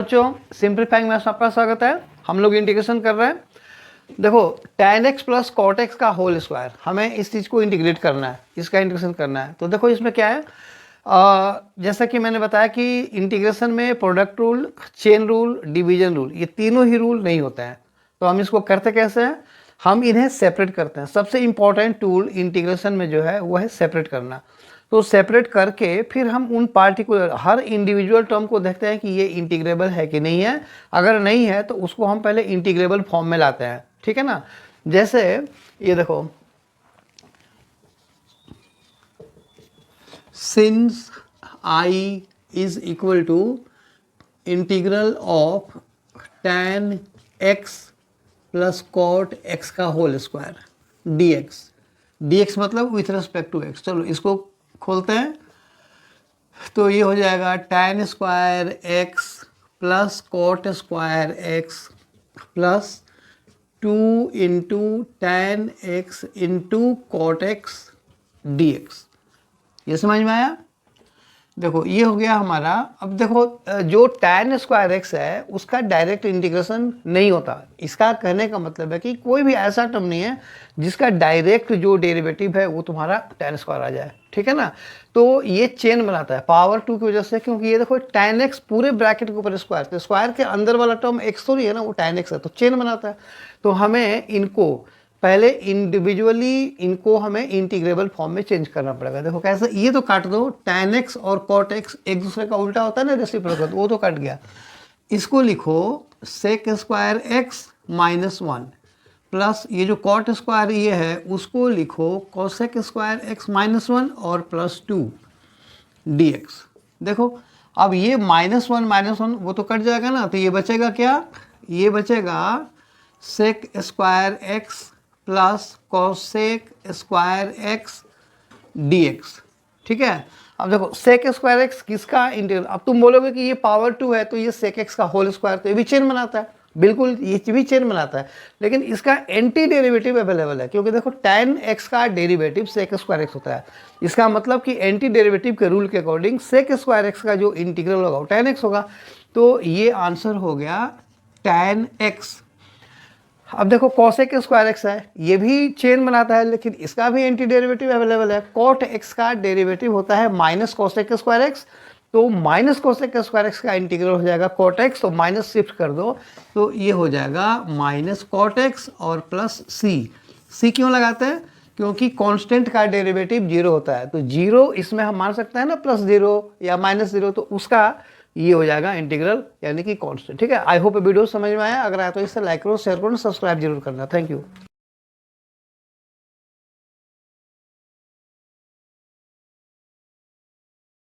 बच्चों simplifying maths में आपका स्वागत है। हम लोग इंटीग्रेशन कर रहे हैं। देखो tan x plus cot x का होल स्क्वायर, हमें इस चीज़ को इंटीग्रेट करना है, इसका इंटीग्रेशन करना है। तो देखो इसमें क्या है, जैसा कि मैंने बताया कि इंटीग्रेशन में product rule, chain rule, division rule, ये तीनों ही रूल नहीं होते हैं। तो हम इसको करते कैसे हैं, हम इन्हें सेपरेट करते हैं। सबसे इंपॉर्टेंट टूल इंटीग्रेशन में जो है वो है सेपरेट करना। तो सेपरेट करके फिर हम उन पार्टिकुलर हर इंडिविजुअल टर्म को देखते हैं कि ये इंटीग्रेबल है कि नहीं है। अगर नहीं है तो उसको हम पहले इंटीग्रेबल फॉर्म में लाते हैं, ठीक है ना। जैसे ये देखो, since I is equal to integral of tan x plus cot x का होल स्क्वायर dx मतलब विथ रिस्पेक्ट टू x। चलो इसको खोलते हैं। तो ये हो जाएगा tan square x plus cot square x plus 2 into tan x into cot x dx। ये समझ में आया। देखो ये हो गया हमारा। अब देखो जो tan स्क्वायर x है उसका डायरेक्ट इंटीग्रेशन नहीं होता। इसका कहने का मतलब है कि कोई भी ऐसा टर्म नहीं है जिसका डायरेक्ट जो डेरिवेटिव है वो तुम्हारा tan स्क्वायर आ जाए, ठीक है ना। तो ये चेन बनाता है पावर 2 की वजह से, क्योंकि ये देखो tan x पूरे ब्रैकेट के ऊपर स्क्वायर, तो स्क्वायर के अंदर वाला टर्म x तो नहीं है ना, वो tan x है, तो चेन बनाता है। तो हमें इनको पहले इंडिविजुअली इनको हमें इंटीग्रेबल फॉर्म में चेंज करना पड़ेगा। देखो कैसे, ये तो काट दो, tan x और cot x एक दूसरे का उल्टा होता है ना, रेसिप्रोकल, वो तो कट गया। इसको लिखो sec square x minus 1 plus ये जो कॉट स्क्वायर ये है उसको लिखो कोसेक स्क्वायर x माइनस 1 और प्लस 2 dx। देखो अब ये माइनस वन वो तो कट जाएगा ना, तो ये बचेगा क्या, ये बचेगा sec square x plus cosec square x dx, ठीक है। अब देखो सेक स्क्वायर x किसका इंटीग्रल, अब तुम बोलोगे कि ये पावर 2 है तो ये सेक x का होल स्क्वायर, तो ये भी चेन बनाता है, बिल्कुल ये भी चेन बनाता है, लेकिन इसका एंटी डेरिवेटिव अवेलेबल है, क्योंकि देखो tan x का डेरिवेटिव सेक स्क्वायर x होता है। इसका मतलब कि एंटी डेरिवेटिव के रूल के अकॉर्डिंग सेक स्क्वायर x का जो इंटीग्रल होगा वो tan x होगा। तो ये आंसर हो गया tan x। अब देखो कोसेक स्क्वायर x है, ये भी चेन बनाता है, लेकिन इसका भी एंटी डेरिवेटिव अवेलेबल है। कॉट x का डेरिवेटिव होता है माइनस कोसेक स्क्वायर x, तो माइनस कोसेक स्क्वायर x का इंटीग्रल हो जाएगा कॉट x, तो माइनस शिफ्ट कर दो तो ये हो जाएगा माइनस कॉट x और प्लस c क्यों लगाते हैं, क्योंकि कांस्टेंट का डेरिवेटिव 0 होता है, तो 0 इसमें हम मान सकते हैं ना, प्लस 0 या माइनस 0, तो उसका ये हो जाएगा इंटीग्रल यानी कि कांस्टेंट, ठीक है। आई होप वीडियो समझ में आया। अगर आया तो इसे लाइक करो, शेयर करो, सब्सक्राइब जरूर करना। Thank you.